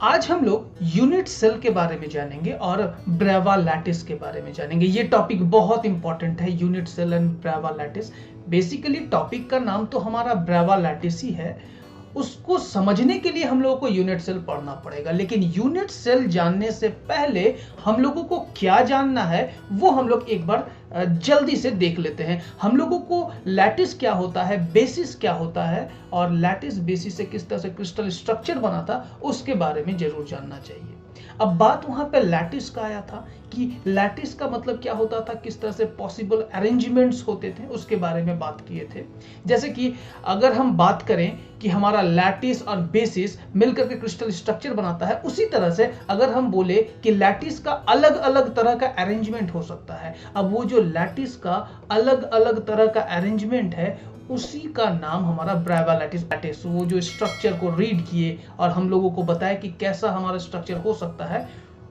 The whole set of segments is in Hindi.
आज हम लोग यूनिट सेल के बारे में जानेंगे और ब्रेवा लैटिस के बारे में जानेंगे। ये टॉपिक बहुत इंपॉर्टेंट है, unit cell and Bravais lattice. Basically topic का नाम तो हमारा ब्रेवा लैटिस ही है। उसको समझने के लिए हम लोगों को यूनिट सेल पढ़ना पड़ेगा, लेकिन यूनिट सेल जानने से पहले हम लोगों को क्या जानना है वो हम लोग एक बार जल्दी से देख लेते हैं। हम लोगों को लैटिस क्या होता है, बेसिस क्या होता है और लैटिस बेसिस से किस तरह से क्रिस्टल स्ट्रक्चर बना था उसके बारे में जरूर जानना चाहिए। अब बात वहां पे लैटिस का आया था कि लैटिस का मतलब क्या होता था, किस तरह से पॉसिबल अरेंजमेंट्स होते थे, उसके बारे में बात किए थे। जैसे कि अगर हम बात करें कि हमारा लैटिस और बेसिस मिलकर के क्रिस्टल स्ट्रक्चर बनाता है, उसी तरह से अगर हम बोले कि लैटिस का अलग अलग तरह का अरेंजमेंट हो सकता है। अब वो जो लैटिस का अलग अलग तरह का अरेंजमेंट है उसी का नाम हमारा ब्रेवा लैटिस। वो जो स्ट्रक्चर को रीड किए और हम लोगों को बताया कि कैसा हमारा स्ट्रक्चर हो सकता है,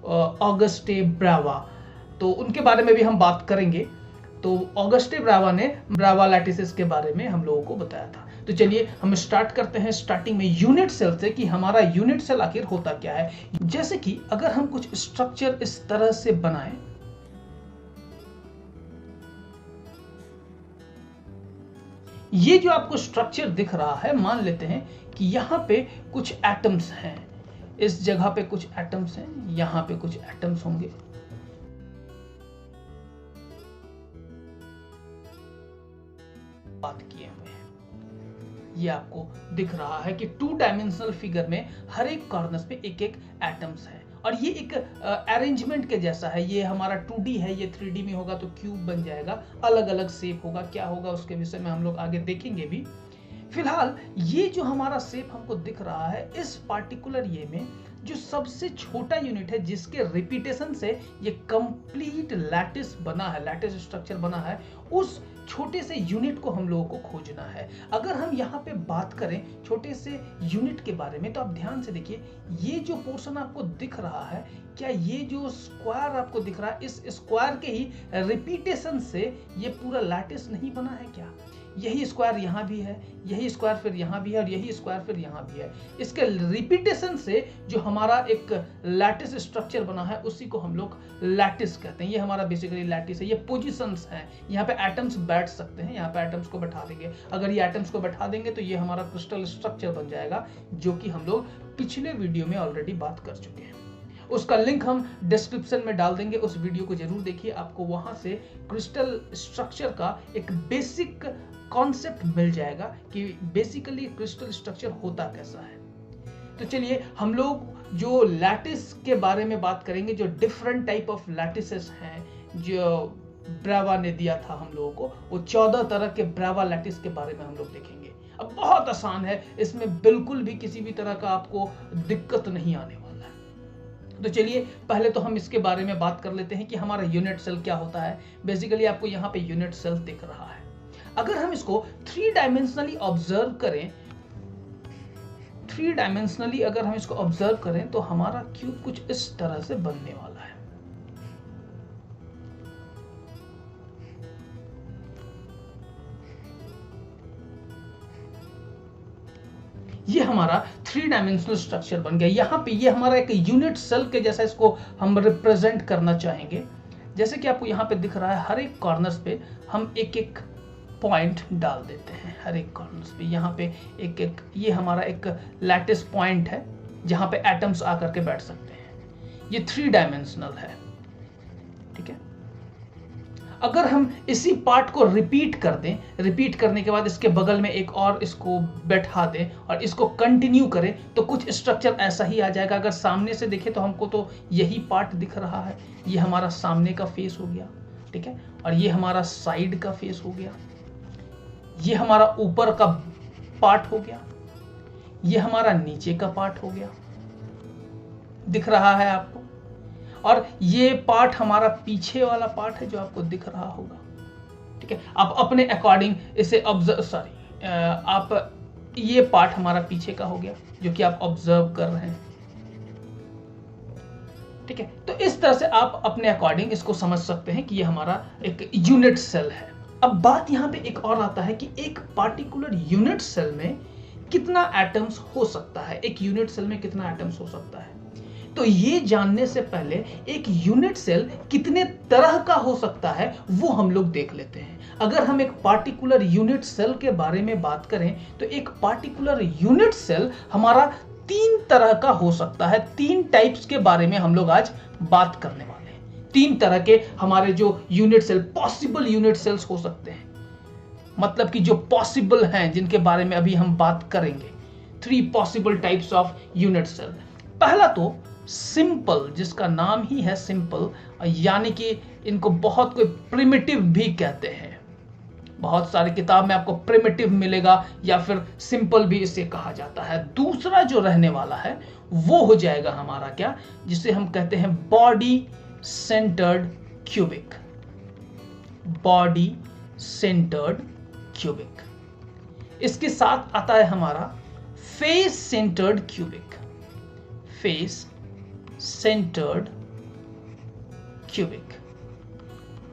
ऑगस्टे ब्रेवा, तो उनके बारे में भी हम बात करेंगे। तो ऑगस्टे ब्रेवा ने ब्रेवा लैटिस के बारे में हम लोगों को बताया था। तो चलिए हम स्टार्ट करते हैं स्टार्टिंग में यूनिट सेल से कि हमारा यूनिट सेल आखिर होता क्या है। जैसे कि अगर हम कुछ स्ट्रक्चर इस तरह से बनाएं, ये जो आपको स्ट्रक्चर दिख रहा है, मान लेते हैं कि यहां पे कुछ एटम्स हैं, इस जगह पे कुछ एटम्स हैं, यहां पे कुछ एटम्स होंगे। बात किए हुए हैं, ये आपको दिख रहा है कि 2 डायमेंशनल फिगर में हर एक कॉर्नर्स पे एक एक एटम्स है और ये एक अरेंजमेंट के जैसा है। ये हमारा 2D है, ये 3D में होगा तो क्यूब बन जाएगा, अलग अलग शेप होगा। क्या होगा उसके विषय में हम लोग आगे देखेंगे भी। फिलहाल ये जो हमारा शेप हमको दिख रहा है, इस पार्टिकुलर ये में जो सबसे छोटा यूनिट है जिसके रिपीटेशन से ये कंप्लीट लैटिस बना है, लैटिस स्ट्रक्चर बना है, उस छोटे से यूनिट को हम लोगों को खोजना है। अगर हम यहाँ पे बात करें छोटे से यूनिट के बारे में, तो आप ध्यान से देखिए, ये जो पोर्शन आपको दिख रहा है, क्या ये जो स्क्वायर आपको दिख रहा है, इस स्क्वायर के ही रिपीटेशन से ये पूरा लैटिस नहीं बना है क्या? यही स्क्वायर यहाँ भी है, यही स्क्वायर फिर यहाँ भी है और यही स्क्वायर फिर यहाँ भी है। इसके रिपीटेशन से जो हमारा एक लैटिस स्ट्रक्चर बना है उसी को हम लोग लैटिस कहते हैं। ये हमारा बेसिकली लैटिस है। ये पोजीशंस हैं, यहाँ पे एटम्स बैठ सकते हैं, यहाँ पे एटम्स को बैठा देंगे। अगर ये एटम्स को बैठा देंगे तो ये हमारा क्रिस्टल स्ट्रक्चर बन जाएगा, जो कि हम लोग पिछले वीडियो में ऑलरेडी बात कर चुके हैं। उसका लिंक हम डिस्क्रिप्शन में डाल देंगे, उस वीडियो को जरूर देखिए। आपको वहां से क्रिस्टल स्ट्रक्चर का एक बेसिक कॉन्सेप्ट मिल जाएगा कि बेसिकली क्रिस्टल स्ट्रक्चर होता कैसा है। तो चलिए हम लोग जो लैटिस के बारे में बात करेंगे, जो डिफरेंट टाइप ऑफ लैटिसेस हैं जो ब्रेवा ने दिया था हम लोगों को, वो 14 तरह के ब्रेवा लैटिस के बारे में हम लोग देखेंगे। अब बहुत आसान है, इसमें बिल्कुल भी किसी भी तरह का आपको दिक्कत नहीं आने वाला है। तो चलिए पहले तो हम इसके बारे में बात कर लेते हैं कि हमारा यूनिट सेल क्या होता है। बेसिकली आपको यहाँ पे यूनिट सेल दिख रहा है। अगर हम इसको 3 डायमेंशनली ऑब्जर्व करें, 3 डायमेंशनली अगर हम इसको ऑब्जर्व करें तो हमारा क्यूब कुछ इस तरह से बनने वाला है। ये हमारा 3 डायमेंशनल स्ट्रक्चर बन गया। यहाँ पे ये हमारा एक यूनिट सेल के जैसा इसको हम रिप्रेजेंट करना चाहेंगे। जैसे कि आपको यहाँ पे दिख रहा है, हर एक कॉर्नर्स पे हम एक एक पॉइंट डाल देते हैं। हर एक कॉर्नर्स पे यहाँ पे एक एक, ये हमारा एक लैटिस पॉइंट है जहाँ पे एटम्स आकर के बैठ सकते हैं। ये 3 डायमेंशनल है, ठीक है। अगर हम इसी पार्ट को रिपीट कर दें, रिपीट करने के बाद इसके बगल में एक और इसको बैठा दें और इसको कंटिन्यू करें तो कुछ स्ट्रक्चर ऐसा ही आ जाएगा। अगर सामने से देखें तो हमको तो यही पार्ट दिख रहा है, ये हमारा सामने का फेस हो गया, ठीक है, और ये हमारा साइड का फेस हो गया, ये हमारा ऊपर का पार्ट हो गया, ये हमारा नीचे का पार्ट हो गया, दिख रहा है आपको। और ये पार्ट हमारा पीछे वाला पार्ट है जो आपको दिख रहा होगा, ठीक है। आप अपने अकॉर्डिंग इसे ऑब्जर्व, ये पार्ट हमारा पीछे का हो गया जो कि आप ऑब्जर्व कर रहे हैं, ठीक है। तो इस तरह से आप अपने अकॉर्डिंग इसको समझ सकते हैं कि ये हमारा एक यूनिट सेल है। अब बात यहां पे एक और आता है कि एक पार्टिकुलर यूनिट सेल में कितना एटम्स हो सकता है, एक यूनिट सेल में कितना एटम्स हो सकता है। तो ये जानने से पहले एक यूनिट सेल कितने तरह का हो सकता है वो हम लोग देख लेते हैं। अगर हम एक पार्टिकुलर यूनिट सेल के बारे में बात करें तो एक पार्टिकुलर यूनिट सेल हमारा 3 तरह का हो सकता है। 3 टाइप्स के बारे में हम लोग आज बात करने वाले हैं। 3 तरह के हमारे जो unit cell, possible unit cells हो सकते हैं, मतलब कि जो पॉसिबल हैं, जिनके बारे में अभी हम बात करेंगे। 3 possible types of unit cell. पहला तो सिंपल, जिसका नाम ही है सिंपल, यानी कि इनको बहुत कोई प्रिमिटिव भी कहते हैं। बहुत सारी किताब में आपको प्रिमिटिव मिलेगा या फिर सिंपल भी इसे कहा जाता है। दूसरा जो रहने वाला है वो हो जाएगा हमारा क्या, जिसे हम कहते हैं body centred cubic. Body centred cubic. इसके साथ आता है हमारा face centred cubic. Face centred cubic.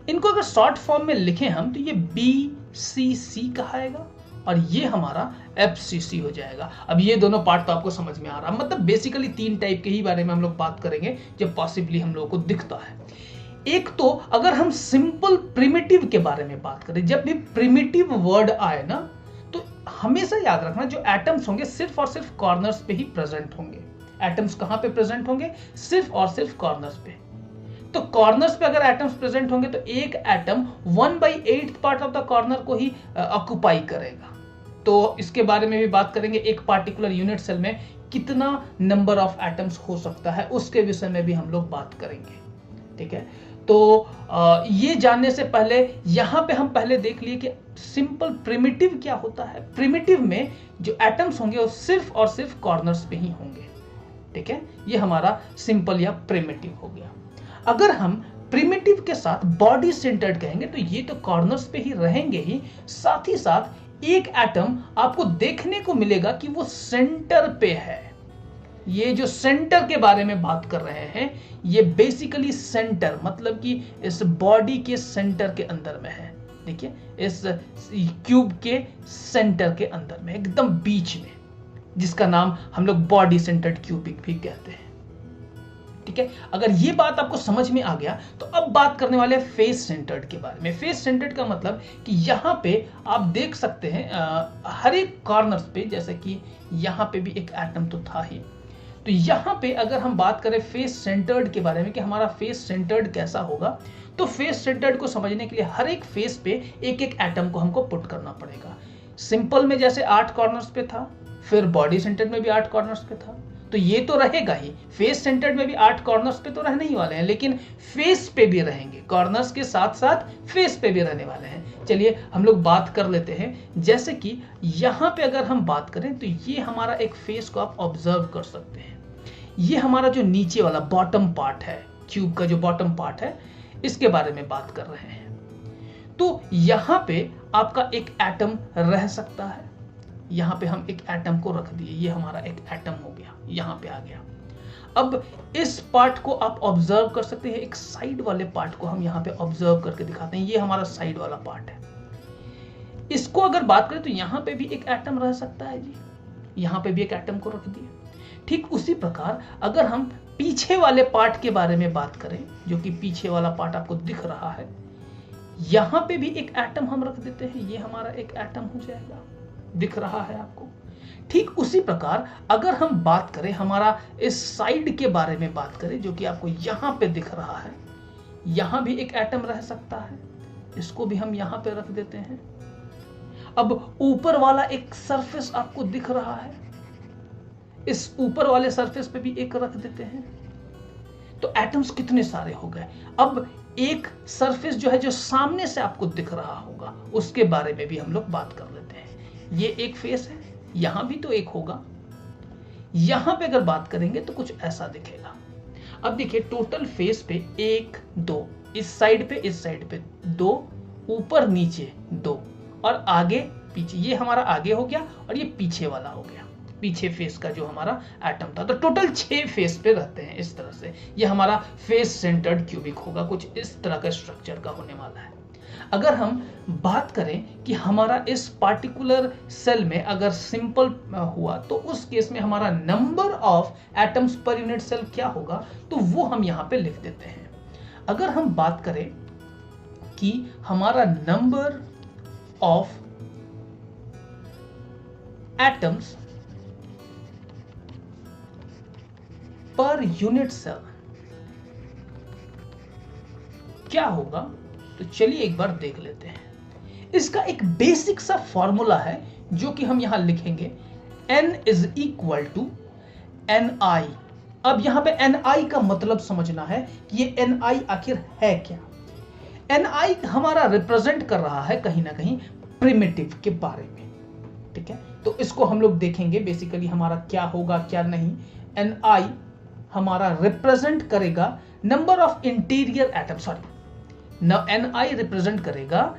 इनको अगर शॉर्ट फॉर्म में लिखें हम तो ये BCC कहाएगा और ये हमारा FCC हो जाएगा। अब ये दोनों पार्ट तो आपको समझ में आ रहा है। मतलब बेसिकली 3 टाइप के ही बारे में हम लोग बात करेंगे जो पॉसिबली हम लोगों को दिखता है। एक तो अगर हम सिंपल प्रिमिटिव के बारे में बात करें, जब भी प्रिमिटिव वर्ड आए ना तो हमेशा याद रखना जो एटम्स होंगे सिर्फ और सिर्फ कॉर्नर्स पे ही प्रेजेंट होंगे। एटम्स कहां पे प्रेजेंट होंगे? सिर्फ और सिर्फ कॉर्नर्स पे। तो कॉर्नर्स पे अगर एटम्स प्रेजेंट होंगे तो एक atom 1/8 part of the corner को ही ऑक्युपाई करेगा। तो इसके बारे में भी बात करेंगे। एक पार्टिकुलर यूनिट सेल में कितना नंबर ऑफ एटम्स हो सकता है उसके विषय में भी हम लोग बात करेंगे। ठीक है, तो ये जानने से पहले यहां पे हम पहले देख लिए कि सिंपल प्रिमिटिव क्या होता है। प्रिमिटिव में जो एटम्स होंगे वो सिर्फ और सिर्फ कॉर्नर्स पे ही होंगे। ठीक है, ये हमारा सिंपल या प्रिमिटिव हो गया। अगर हम प्रिमिटिव के साथ बॉडी सेंटर्ड कहेंगे तो ये तो कॉर्नर्स पे ही रहेंगे ही, साथ ही साथ एक एटम आपको देखने को मिलेगा कि वो सेंटर पे है। ये जो सेंटर के बारे में बात कर रहे हैं ये बेसिकली सेंटर, मतलब कि इस बॉडी के सेंटर के अंदर में है। देखिए, इस क्यूब के सेंटर के अंदर में, एकदम बीच में, जिसका नाम हम लोग बॉडी सेंटर्ड क्यूबिक भी कहते हैं। ठीक है, अगर ये बात आपको समझ में आ गया तो अब बात करने वाले हैं फेस सेंटर्ड के बारे में। फेस सेंटर्ड का मतलब कि यहां पे आप देख सकते हैं हर एक कॉर्नर्स पे, जैसे कि यहां पे भी एक एटम तो था ही, तो यहां पे अगर हम बात करें फेस सेंटर्ड के बारे में कि हमारा फेस सेंटर्ड कैसा होगा, तो फेस सेंटर्ड को समझने के लिए हर एक फेस पे एक एक एटम को हमको पुट करना पड़ेगा। सिंपल में जैसे 8 कॉर्नर्स पे था, फिर बॉडी सेंटर्ड में भी 8 कॉर्नर्स पे था, तो ये तो रहेगा ही। फेस सेंटर्ड में भी 8 कॉर्नर्स पे तो रहने ही वाले हैं, लेकिन फेस पे भी रहेंगे। कॉर्नर्स के साथ साथ फेस पे भी रहने वाले हैं। चलिए हम लोग बात कर लेते हैं। जैसे कि यहां पे अगर हम बात करें तो ये हमारा एक फेस को आप ऑब्जर्व कर सकते हैं। ये हमारा जो नीचे वाला बॉटम पार्ट है, क्यूब का जो बॉटम पार्ट है, इसके बारे में बात कर रहे हैं। तो यहां पे आपका एक एटम रह सकता है। यहां पे हम एक एटम को रख दिए, ये हमारा एक एटम हो गया, यहां पे आ गया। अब इस पार्ट को आप ऑब्जर्व कर सकते हैं। एक साइड वाले पार्ट को हम यहां पे ऑब्जर्व करके दिखाते हैं। ये हमारा साइड वाला पार्ट है। इसको अगर बात करें तो यहां पे भी एक एटम रह सकता है जी, यहां पे भी एक एटम को रख दिए। ठीक उसी प्रकार अगर हम पीछे वाले पार्ट के बारे में बात करें, जो कि पीछे वाला पार्ट आपको दिख रहा है, यहां पे भी एक एटम हम रख देते हैं। ये हमारा एक एटम हो जाएगा, दिख रहा है आपको। ठीक उसी प्रकार अगर हम बात करें हमारा इस साइड के बारे में बात करें, जो कि आपको यहां पे दिख रहा है, यहां भी एक एटम रह सकता है। इसको भी हम यहां पे रख देते हैं। अब ऊपर वाला एक सरफेस आपको दिख रहा है, इस ऊपर वाले सरफेस पे भी एक रख देते हैं। तो एटम्स कितने सारे हो गए। अब एक सरफेस जो है जो सामने से आपको दिख रहा होगा, उसके बारे में भी हम लोग बात कर लेते हैं। ये एक फेस है, यहां भी तो एक होगा। यहां पे अगर बात करेंगे तो कुछ ऐसा दिखेगा। अब देखिए टोटल फेस पे 1 2, इस साइड पे 2, ऊपर नीचे 2 और आगे पीछे। ये हमारा आगे हो गया और ये पीछे वाला हो गया, पीछे फेस का जो हमारा एटम था। तो टोटल 6 फेस पे रहते हैं इस तरह से। ये हमारा फेस सेंटर्ड क्यूबिक होगा, कुछ इस तरह का स्ट्रक्चर का होने वाला है। अगर हम बात करें कि हमारा इस पार्टिकुलर सेल में अगर सिंपल हुआ तो उस केस में हमारा number of atoms per unit cell क्या होगा, तो वो हम यहां पे लिख देते हैं। अगर हम बात करें कि हमारा number of atoms per unit cell क्या होगा, तो चलिए एक बार देख लेते हैं। इसका एक बेसिक सा फॉर्मूला है जो कि हम यहां लिखेंगे, n is equal to ni। अब यहां पे ni का मतलब समझना है कि ये ni आखिर है क्या। ni हमारा रिप्रेजेंट कर रहा है कहीं ना कहीं प्रिमिटिव के बारे में, ठीक है। तो इसको हम लोग देखेंगे बेसिकली हमारा क्या होगा क्या नहीं। ni हमारा रिप्रेजेंट करेगा number of interior atom, sorry ni represent करेगा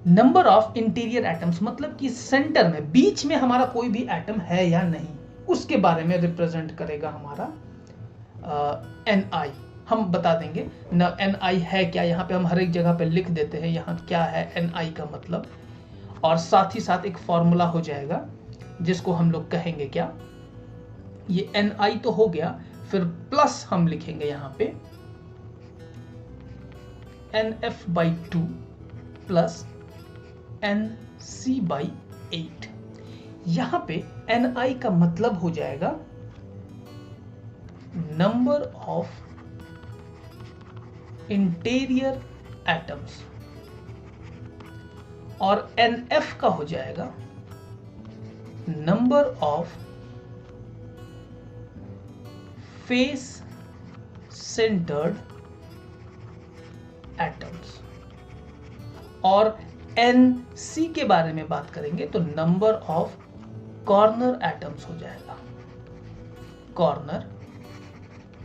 नंबर ऑफ इंटीरियर एटम्स, मतलब कि सेंटर में बीच में हमारा कोई भी एटम है या नहीं, उसके बारे में रिप्रेजेंट करेगा हमारा ni। हम बता देंगे ni है क्या, यहाँ पे हम हर एक जगह पे लिख देते हैं यहाँ क्या है ni का मतलब, और साथ ही साथ एक फॉर्मूला हो जाएगा जिसको हम लोग कहेंगे क्या, ये ni तो हो गया, फिर प्लस हम लिखेंगे यहाँ पे nf/2 प्लस nc/8। यहां पे ni का मतलब हो जाएगा नंबर ऑफ इंटीरियर एटम्स, और nf का हो जाएगा number of face centred atoms, और nc के बारे में बात करेंगे तो नंबर ऑफ कॉर्नर एटम्स हो जाएगा, कॉर्नर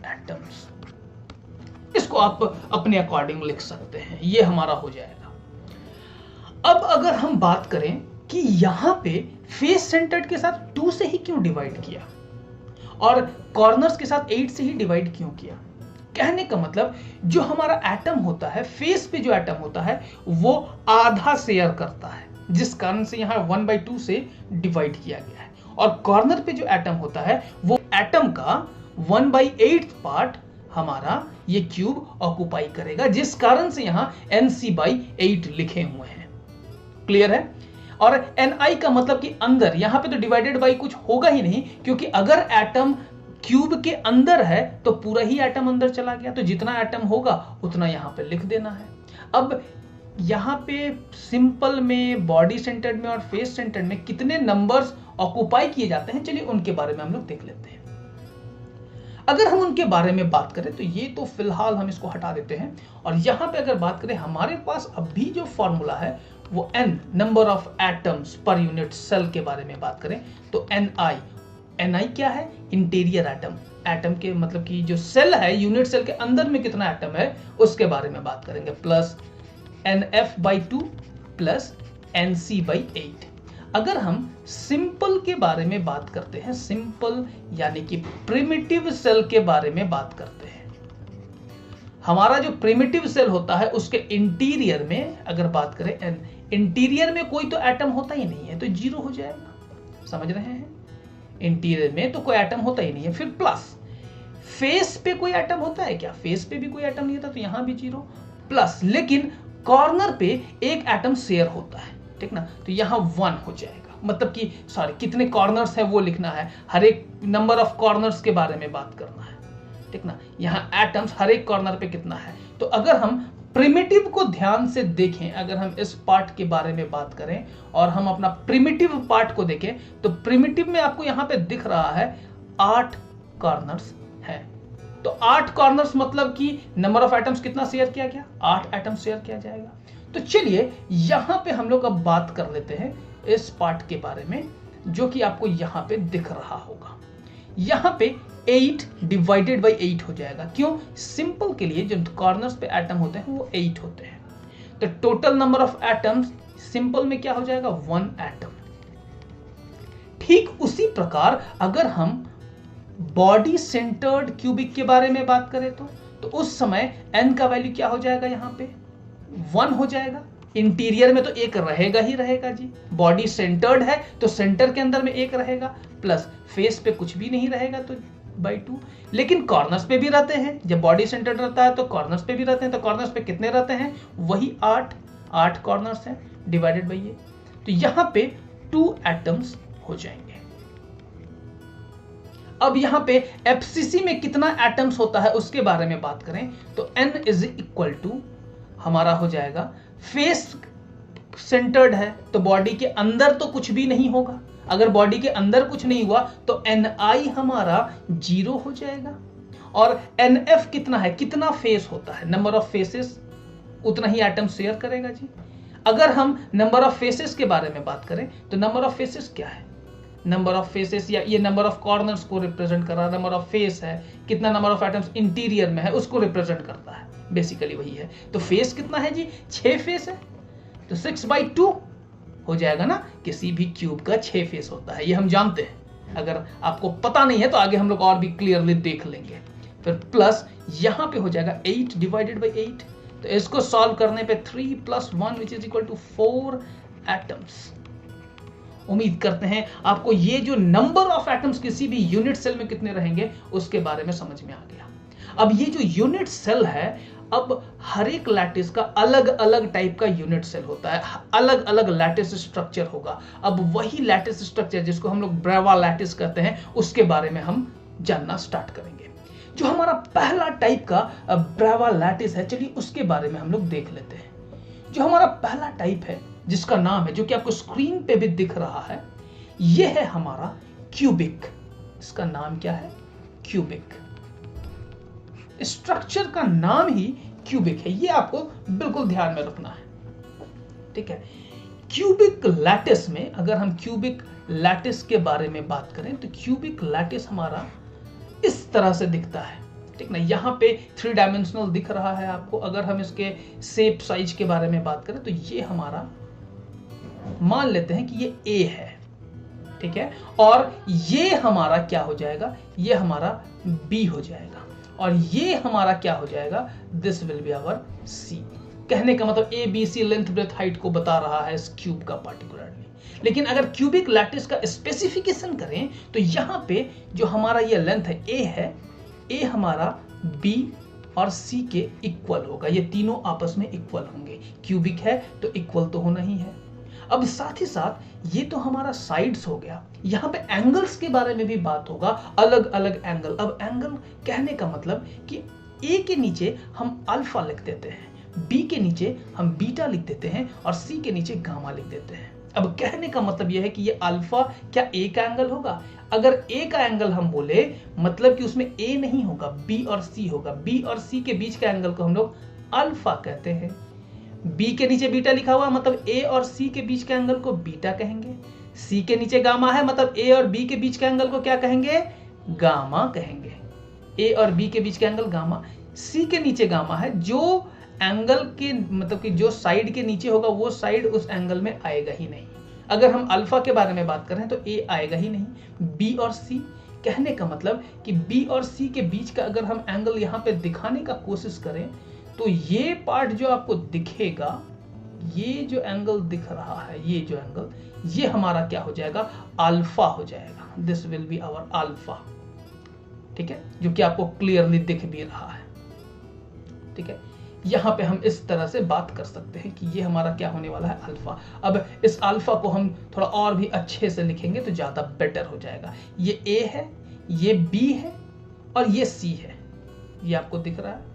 एटम्स। इसको आप अपने अकॉर्डिंग लिख सकते हैं, ये हमारा हो जाएगा। अब अगर हम बात करें कि यहां पे फेस सेंटर्ड के साथ 2 से ही क्यों डिवाइड किया और कॉर्नर्स के साथ 8 से ही डिवाइड क्यों किया, कहने का मतलब जो हमारा एटम होता है, फेस पे जो एटम होता है वो आधा शेयर करता है, जिस कारण से यहां 1/2 से डिवाइड किया गया है, और कॉर्नर पे जो एटम होता है वो एटम का 1/8 पार्ट हमारा ये क्यूब ऑक्युपाई करेगा, जिस कारण से यहां nc/8 लिखे हुए हैं। क्लियर है। और ni का मतलब कि अंदर, यहां पे तो डिवाइडेड बाई कुछ होगा ही नहीं, क्योंकि अगर एटम क्यूब के अंदर है तो पूरा ही एटम अंदर चला गया, तो जितना एटम होगा उतना यहां पे लिख देना है। अब यहां पे सिंपल में, बॉडी सेंटर्ड में और फेस सेंटर्ड में कितने नंबर्स ऑक्युपाई किए जाते हैं, चलिए उनके बारे में हम लोग देख लेते हैं। अगर हम उनके बारे में बात करें तो ये तो फिलहाल हम इसको हटा देते हैं, और यहां पे अगर बात करें हमारे पास अभी जो फॉर्मूला है वो n number of atoms per unit cell के बारे में बात करें तो ni क्या है, इंटीरियर एटम, एटम के मतलब कि जो सेल है यूनिट सेल के अंदर में कितना एटम है उसके बारे में बात करेंगे, प्लस nf/2 प्लस nc/8। अगर हम सिंपल के बारे में बात करते हैं, सिंपल यानी कि प्रिमिटिव सेल के बारे में बात करते हैं, हमारा जो प्रिमिटिव सेल होता है उसके इंटीरियर में अगर बात करें, इंटीरियर में कोई तो एटम होता ही नहीं है तो 0 हो जाएगा, समझ रहे हैं। इंटीरियर में तो कोई एटम होता ही नहीं है, फिर प्लस फेस पे कोई एटम होता है क्या, फेस पे भी कोई एटम नहीं होता तो यहां भी 0, प्लस लेकिन कॉर्नर पे एक एटम शेयर होता है, ठीक ना, तो यहां 1 हो जाएगा, मतलब कि सॉरी कितने कॉर्नर्स है वो लिखना है, हर एक नंबर ऑफ कॉर्नर्स के बारे में बात करना है, ठीक ना, यहां एटम्स हर एक कॉर्नर पे कितना है। तो अगर हम प्रिमिटिव को ध्यान से देखें, अगर हम इस पार्ट के बारे में बात करें और हम अपना प्रिमिटिव पार्ट को देखें तो प्रिमिटिव में आपको यहां पे दिख रहा है 8 कॉर्नर्स है, तो 8 कॉर्नर्स मतलब कि नंबर ऑफ एटम्स कितना शेयर किया गया, 8 एटम शेयर किया जाएगा। तो चलिए यहां पे हम लोग अब बात कर लेते हैं इस पार्ट के बारे में जो कि आपको यहां पे दिख रहा होगा, यहां पे 8 डिवाइडेड बाई 8 हो जाएगा, क्यों, सिंपल के लिए जो कॉर्नर्स पे एटम होते हैं वो 8 होते हैं, तो total number of atoms simple में क्या हो जाएगा, 1 एटम। ठीक उसी प्रकार अगर हम बॉडी सेंटर्ड क्यूबिक के बारे में बात करें तो उस समय n का वैल्यू क्या हो जाएगा, यहां पे 1 हो जाएगा। इंटीरियर में तो एक रहेगा ही रहेगा जी, बॉडी सेंटर्ड है तो सेंटर के अंदर में एक रहेगा, प्लस फेस पे कुछ भी नहीं रहेगा तो बाई 2। लेकिन कॉर्नर्स पे भी रहते हैं, जब बॉडी सेंटर्ड रहता है तो कॉर्नर्स पे भी रहते हैं, तो कॉर्नर्स पे कितने रहते हैं, वही 8 कॉर्नर्स हैं डिवाइडेड बाई ये, तो यहां पे 2 एटम्स हो जाएंगे। अब यहां पे एफसीसी में कितना एटम्स होता है उसके बारे में बात करें तो n इज इक्वल टू हमारा हो जाएगा, फेस सेंटर्ड है तो बॉडी के अंदर तो कुछ भी नहीं होगा, अगर बॉडी के अंदर कुछ नहीं हुआ तो ni हमारा 0 हो जाएगा। और nf कितना है, कितना फेस होता है, नंबर ऑफ फेसेस, उतना ही एटम शेयर करेगा जी। अगर हम नंबर ऑफ फेसेस के बारे में बात करें तो नंबर ऑफ फेसेस क्या है, नंबर ऑफ फेसेस या ये नंबर ऑफ कॉर्नर्स को रिप्रेजेंट कर रहा है, नंबर ऑफ फेस है, कितना नंबर ऑफ एटम्स इंटीरियर में है उसको रिप्रेजेंट करता है, बेसिकली वही है। तो फेस कितना है जी, 6 फेस है, तो 6/2 हो जाएगा ना, किसी भी क्यूब का 6 फेस होता है, ये हम जानते हैं। अगर आपको पता नहीं है तो आगे हम लोग और भी क्लियरली देख लेंगे। फिर प्लस यहां पे हो जाएगा 8 डिवाइडेड बाई 8, तो इसको सॉल्व करने पे 3 + 1 which is equal to 4 atoms. उम्मीद करते हैं आपको ये जो नंबर ऑफ एटम्स किसी भी यूनिट सेल में कितने रहेंगे उसके बारे में समझ में आ गया। अब ये जो यूनिट सेल है, अब हर एक लैटिस का अलग अलग टाइप का यूनिट सेल होता है, अलग अलग लैटिस स्ट्रक्चर होगा। अब वही लैटिस स्ट्रक्चर जिसको हम लोग ब्रेवा लैटिस कहते हैं उसके बारे में हम जानना स्टार्ट करेंगे। जो हमारा पहला टाइप का ब्रेवा लैटिस है, चलिए उसके बारे में हम लोग देख लेते हैं। जो हमारा पहला टाइप है जिसका नाम है, जो कि आपको स्क्रीन पे भी दिख रहा है, यह है हमारा क्यूबिक। इसका नाम क्या है, क्यूबिक। स्ट्रक्चर का नाम ही क्यूबिक है, यह आपको बिल्कुल ध्यान में रखना है, ठीक है। क्यूबिक लैटिस में अगर हम क्यूबिक लैटिस के बारे में बात करें तो क्यूबिक लैटिस हमारा इस तरह से दिखता है, ठीक ना। यहाँ पे 3 डायमेंशनल दिख रहा है आपको। अगर हम इसके शेप साइज के बारे में बात करें तो ये हमारा, मान लेते हैं कि ये A है, ठीक है, और ये हमारा क्या हो जाएगा, ये हमारा B हो जाएगा, और ये हमारा क्या हो जाएगा, this will be our C। कहने का मतलब ABC लेंथ ब्रेथ हाइट को बता रहा है इस क्यूब का पार्टिकुलरली। लेकिन अगर क्यूबिक लैटिस का स्पेसिफिकेशन करें तो यहाँ पे जो हमारा ये लेंथ है A है, A हमारा B और C के इक्वल होगा, ये तीनों आपस में इक्वल होंगे। क्यूबिक है तो इक्वल तो होना ही है। अब साथ ही साथ ये तो हमारा साइड्स हो गया, यहाँ पे एंगल्स के बारे में भी बात होगा, अलग अलग एंगल। अब एंगल कहने का मतलब कि A के नीचे हम अल्फा लिख देते हैं, B के नीचे हम बीटा लिख देते हैं और C के नीचे गामा लिख देते हैं। अब कहने का मतलब यह है कि ये अल्फा क्या A का एंगल होगा। अगर A का एंगल हम बोले मतलब कि उसमें A नहीं होगा, B और C होगा। B और C के बीच का एंगल को हम लोग अल्फा कहते हैं। B के नीचे बीटा लिखा हुआ मतलब A और C के बीच के एंगल को बीटा कहेंगे। C के नीचे गामा है मतलब A और B के बीच के एंगल को क्या कहेंगे, गामा कहेंगे। A और B के बीच का एंगल गामा। C के नीचे गामा है, जो एंगल के मतलब कि जो साइड के नीचे होगा वो साइड उस एंगल में आएगा ही नहीं। अगर हम अल्फा के बारे में बात करें तो A आएगा ही नहीं। B और C, कहने का मतलब कि B और C के बीच का अगर हम एंगल यहाँ पे दिखाने का कोशिश करें तो ये पार्ट जो आपको दिखेगा, ये जो एंगल दिख रहा है, ये जो एंगल, ये हमारा क्या हो जाएगा, अल्फा हो जाएगा। This will be our alpha, ठीक है, जो कि आपको क्लियरली दिख भी रहा है, ठीक है। यहां पे हम इस तरह से बात कर सकते हैं कि ये हमारा क्या होने वाला है, अल्फा। अब इस अल्फा को हम थोड़ा और भी अच्छे से लिखेंगे तो ज्यादा बेटर हो जाएगा। ये A है, ये B है और ये C है, ये आपको दिख रहा है।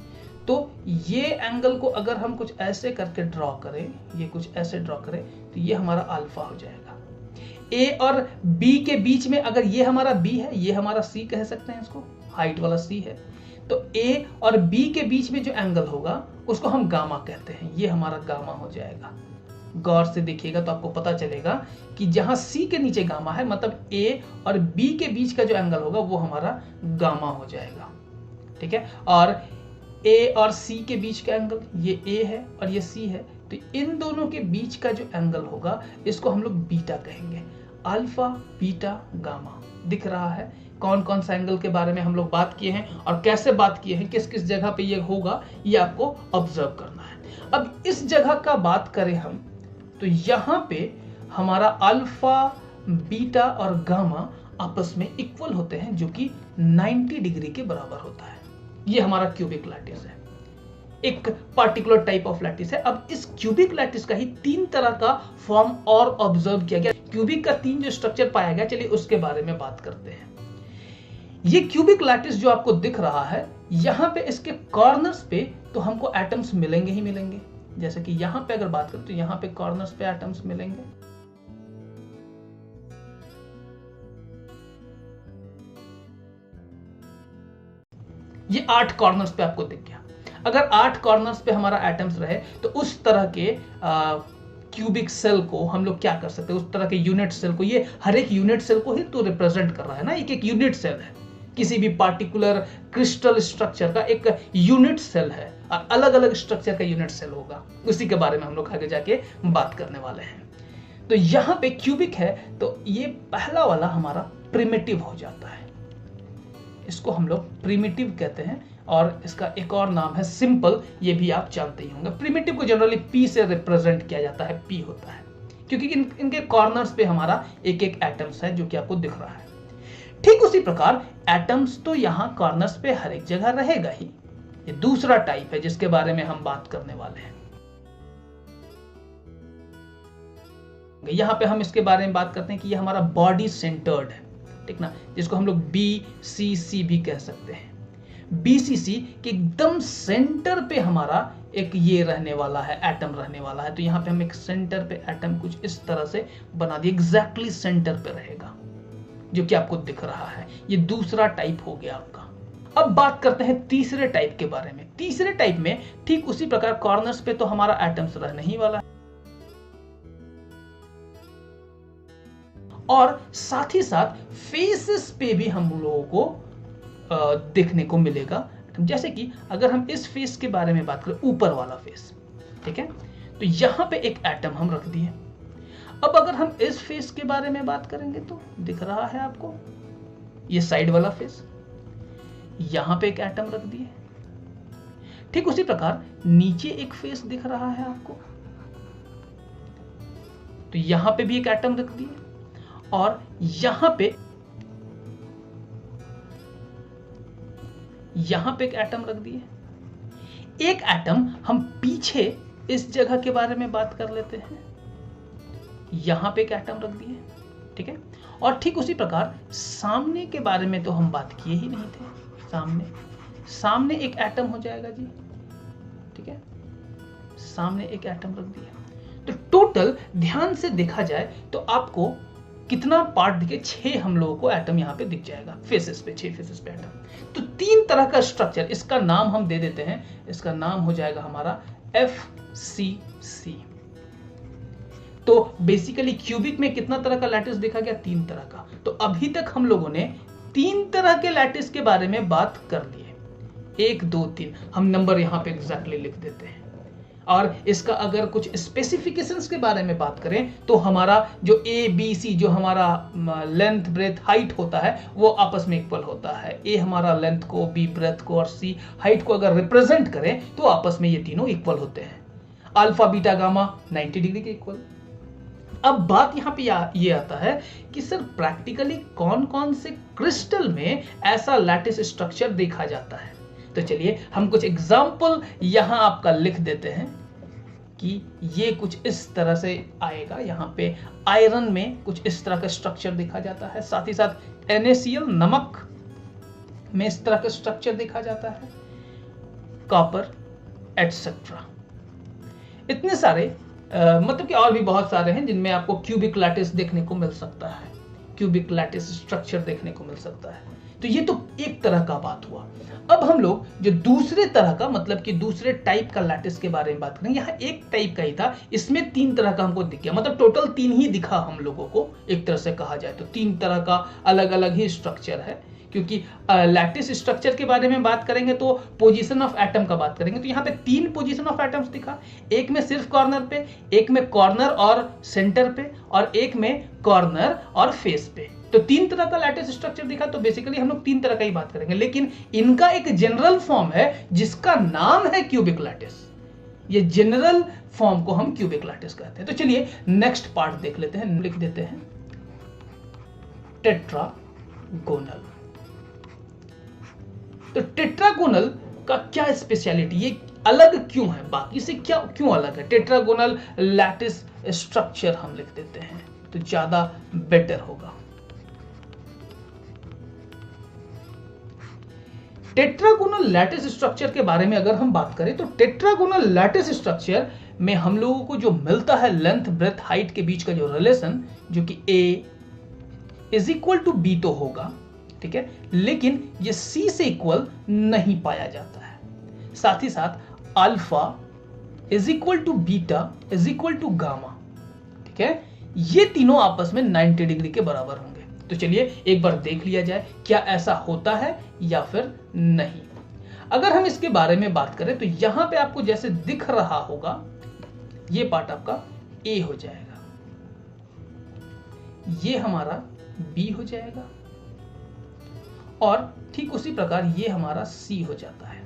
तो ये एंगल को अगर हम कुछ ऐसे करके ड्रॉ करें, ये कुछ ऐसे ड्रॉ करें तो ये हमारा अल्फा हो जाएगा। A और B के बीच में अगर ये हमारा B है, ये हमारा C कह सकते हैं, इसको हाइट वाला C है, तो A और B के बीच में जो एंगल होगा उसको हम गामा कहते हैं, ये हमारा गामा हो जाएगा। गौर से देखिएगा तो आपको पता चलेगा कि जहां C के नीचे गामा है मतलब A और B के बीच का जो एंगल होगा वो हमारा गामा हो जाएगा, ठीक है। और A और C के बीच का एंगल, ये A है और ये C है, तो इन दोनों के बीच का जो एंगल होगा इसको हम लोग बीटा कहेंगे। अल्फा, बीटा, गामा दिख रहा है। कौन कौन सा एंगल के बारे में हम लोग बात किए हैं और कैसे बात किए हैं, किस किस जगह पे ये होगा, ये आपको ऑब्जर्व करना है। अब इस जगह का बात करें हम, तो यहां पे हमारा अल्फा, बीटा और गामा आपस में इक्वल होते हैं, जो कि 90 डिग्री के बराबर होता है। ये हमारा क्यूबिक लैटिस है, एक पार्टिकुलर टाइप ऑफ लैटिस है। अब इस क्यूबिक लैटिस का ही 3 तरह का फॉर्म और ऑब्जर्व किया गया। क्यूबिक का 3 जो स्ट्रक्चर पाया गया, चलिए उसके बारे में बात करते हैं। ये क्यूबिक लैटिस जो आपको दिख रहा है, यहां पे इसके कॉर्नर्स पे तो हमको एटम्स मिलेंगे ही मिलेंगे। जैसे कि यहां पे अगर बात करें तो यहां पे कॉर्नर्स पे एटम्स मिलेंगे। ये 8 कॉर्नर्स पे आपको दिख गया। अगर 8 कॉर्नर्स पे हमारा एटम्स रहे तो उस तरह के क्यूबिक सेल को हम लोग क्या कर सकते हैं, उस तरह के यूनिट सेल को, ये हर एक यूनिट सेल को ही तो रिप्रेजेंट कर रहा है ना, एक यूनिट सेल है, किसी भी पार्टिकुलर क्रिस्टल स्ट्रक्चर का एक यूनिट सेल है और अलग अलग स्ट्रक्चर का यूनिट सेल होगा। उसी के बारे में हम लोग आगे जाके बात करने वाले हैं। तो यहां पे क्यूबिक है तो ये पहला वाला हमारा प्रिमिटिव हो जाता है, इसको हम लोग प्रिमिटिव कहते हैं। और इसका एक और नाम है सिंपल, ये भी आप जानते ही होंगे। प्रिमिटिव को जनरली पी से रिप्रेजेंट किया जाता है, पी होता है, क्योंकि इनके कॉर्नर्स पे हमारा एक एक एटम्स है जो कि आपको दिख रहा है। ठीक उसी प्रकार एटम्स तो यहां कॉर्नर्स पे हर एक जगह रहेगा ही। ये दूसरा टाइप है जिसके बारे में हम बात करने वाले हैं। यहां पे हम इसके बारे में बात करते हैं कि ये हमारा बॉडी सेंटर्ड है, ठीक ना, जिसको हम लोग BCC भी कह सकते हैं। BCC के एकदम सेंटर पे हमारा एक ये रहने वाला है, एटम रहने वाला है। तो यहाँ पे हम एक सेंटर पे एटम कुछ इस तरह से बना दिए, एग्जैक्टली सेंटर पे रहेगा, जो कि आपको दिख रहा है। ये दूसरा टाइप हो गया आपका। अब बात करते हैं तीसरे टाइप के बारे में। तीसरे टाइप में ठीक उसी प्रकार कॉर्नर्स पे तो हमारा एटम्स रहने ही वाला है, और साथ ही साथ फेसेस पे भी हम लोगों को देखने को मिलेगा। जैसे कि अगर हम इस फेस के बारे में बात करें, ऊपर वाला फेस, ठीक है, तो यहां पे एक एटम हम रख दिए। अब अगर हम इस फेस के बारे में बात करेंगे तो दिख रहा है आपको ये साइड वाला फेस, यहां पे एक एटम रख दिए। ठीक उसी प्रकार नीचे एक फेस दिख रहा है आपको, तो यहां पे भी एक एटम रख दिए, और यहां पे एक एटम रख दिए। एक एटम हम पीछे इस जगह के बारे में बात कर लेते हैं, यहां पे एक एटम रख दिए, ठीक है। और ठीक उसी प्रकार सामने के बारे में तो हम बात किए ही नहीं थे। सामने एक एटम हो जाएगा जी, ठीक है, सामने एक एटम रख दिया। तो टोटल ध्यान से देखा जाए तो आपको कितना पार्ट दिखे, 6 हम लोगों को एटम यहां पे दिख जाएगा, फेसेस पे, 6 फेसेस पे एटम। तो 3 तरह का स्ट्रक्चर, इसका नाम हम दे देते हैं, इसका नाम हो जाएगा हमारा FCC। तो बेसिकली क्यूबिक में कितना तरह का लैटिस देखा गया, 3 तरह का। तो अभी तक हम लोगों ने 3 तरह के लैटिस के बारे में बात कर लिए, 1 2 3। हम नंबर यहां पे एग्जैक्टली लिख देते हैं। और इसका अगर कुछ स्पेसिफिकेशंस के बारे में बात करें तो हमारा जो ABC, जो हमारा लेंथ, ब्रेथ, हाइट होता है, वो आपस में इक्वल होता है। A हमारा लेंथ को, B ब्रेथ को और C हाइट को अगर रिप्रेजेंट करें तो आपस में ये तीनों इक्वल होते हैं। अल्फा, बीटा, गामा 90 डिग्री के इक्वल। अब बात यहां पे ये आता है कि सर प्रैक्टिकली कौन कौन से क्रिस्टल में ऐसा लैटिस स्ट्रक्चर देखा जाता है। तो चलिए हम कुछ एग्जाम्पल यहां आपका लिख देते हैं कि ये कुछ इस तरह से आएगा। यहां पे आयरन में कुछ इस तरह का स्ट्रक्चर देखा जाता है, साथ ही साथ NaCl नमक में इस तरह का स्ट्रक्चर देखा जाता है, कॉपर एटसेट्रा। इतने सारे मतलब कि और भी बहुत सारे हैं जिनमें आपको क्यूबिक लैटिस देखने को मिल सकता है, क्यूबिक लैटिस स्ट्रक्चर देखने को मिल सकता है। तो ये तो एक तरह का बात हुआ। अब हम लोग जो दूसरे तरह का, मतलब कि दूसरे टाइप का लैटिस के बारे में बात करेंगे। यहाँ एक टाइप का ही था, इसमें 3 तरह का हमको दिख गया, मतलब टोटल 3 ही दिखा हम लोगों को, एक तरह से कहा जाए तो 3 तरह का अलग अलग ही स्ट्रक्चर है। क्योंकि लैटिस स्ट्रक्चर के बारे में बात करेंगे तो पोजीशन ऑफ एटम का बात करेंगे, तो यहाँ पे 3 पोजीशन ऑफ एटम्स दिखा, एक में सिर्फ कॉर्नर पे, एक में कॉर्नर और सेंटर पे, और एक में कॉर्नर और फेस पे। तो 3 तरह का लैटिस स्ट्रक्चर दिखा। तो बेसिकली हम लोग 3 तरह का ही बात करेंगे, लेकिन इनका एक जनरल फॉर्म है जिसका नाम है क्यूबिक लैटिस। ये जनरल फॉर्म को हम क्यूबिक लैटिस कहते हैं। तो चलिए नेक्स्ट पार्ट देख लेते हैं, लिख देते हैं टेट्रागोनल। तो टेट्रागोनल का क्या स्पेशलिटी, ये अलग क्यों है, बाकी से क्या क्यों अलग है? टेट्रागोनल लैटिस स्ट्रक्चर हम लिख देते हैं तो ज्यादा बेटर होगा। टेट्रागोनल लैटिस स्ट्रक्चर के बारे में अगर हम बात करें तो टेट्रागोनल लैटिस स्ट्रक्चर में हम लोगों को जो मिलता है लेंथ ब्रेथ हाइट के बीच का जो रिलेशन, जो कि A is equal to B तो होगा, ठीक है, लेकिन ये C से इक्वल नहीं पाया जाता है। साथ ही साथ alpha is equal to beta is equal to gamma, ठीक है, ये तीनों आपस में 90 डिग्री के बराबर होंगे। तो चलिए एक बार देख लिया जाए क्या ऐसा होता है या फिर नहीं। अगर हम इसके बारे में बात करें तो यहां पे आपको जैसे दिख रहा होगा, ये पार्ट आपका A हो जाएगा, ये हमारा B हो जाएगा, और ठीक उसी प्रकार ये हमारा C हो जाता है।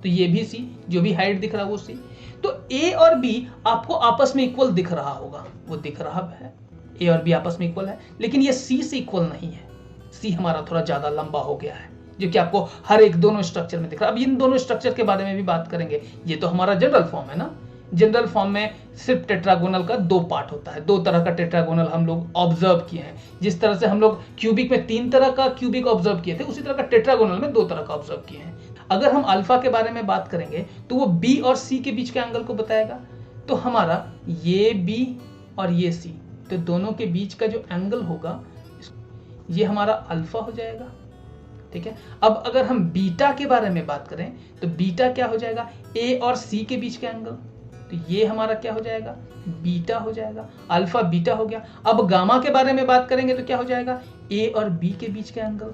तो ये भी C, जो भी हाइट दिख रहा है वो C। तो A और B आपको आपस में इक्वल दिख रहा होगा, वो दिख रहा है, A और B आपस में इक्वल है, लेकिन ये C से इक्वल नहीं है। C हमारा थोड़ा ज्यादा लंबा हो गया है, जो कि आपको हर एक दोनों स्ट्रक्चर में दिख रहा है। अब इन दोनों स्ट्रक्चर के बारे में भी बात करेंगे। ये तो हमारा जनरल फॉर्म है ना, जनरल फॉर्म में सिर्फ टेट्रागोनल का 2 पार्ट होता है। 2 तरह का टेट्रागोनल हम लोग ऑब्जर्व किए हैं। जिस तरह से हम लोग क्यूबिक में 3 तरह का क्यूबिक ऑब्जर्व किए थे, उसी तरह का टेट्रागोनल में 2 तरह का ऑब्जर्व किए हैं। अगर हम अल्फा के बारे में बात करेंगे तो वो B और C के बीच के एंगल को बताएगा। तो हमारा ये B और ये C, तो दोनों के बीच का जो एंगल होगा ये हमारा अल्फा हो जाएगा, ठीक है। अब अगर हम बीटा के बारे में बात करें तो बीटा क्या हो जाएगा, A और C के बीच का एंगल, तो ये हमारा क्या हो जाएगा, बीटा हो जाएगा, अल्फा बीटा हो गया। अब गामा के बारे में बात करेंगे तो क्या हो जाएगा, A और B के बीच का एंगल,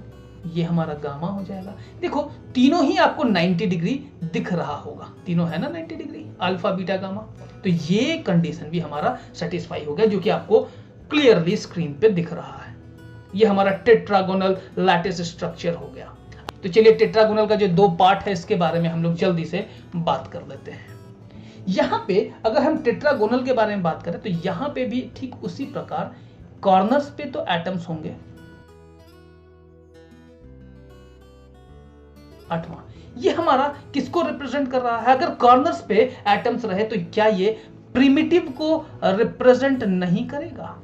ये हमारा गामा हो जाएगा। देखो तीनों ही आपको 90 डिग्री दिख रहा होगा, तीनों है ना 90 डिग्री, अल्फा बीटा गामा। तो ये कंडीशन भी हमारा सेटिस्फाई हो गया, जो कि आपको क्लियरली स्क्रीन पे दिख रहा है। ये हमारा टेट्रागोनल लैटिस स्ट्रक्चर हो गया। तो चलिए टेट्रागोनल का जो 2 पार्ट है इसके बारे में हम लोग जल्दी से बात कर लेते हैं। यहां पे अगर हम टेट्रागोनल के बारे में बात करें तो यहां पे भी ठीक उसी प्रकार कॉर्नर्स पे तो एटम्स होंगे। 8वां, ये हमारा किसको रिप्रेजेंट कर रहा है? अगर कॉर्नर्स पे एटम्स रहे तो क्या ये प्रिमिटिव को रिप्रेजेंट नहीं करेगा?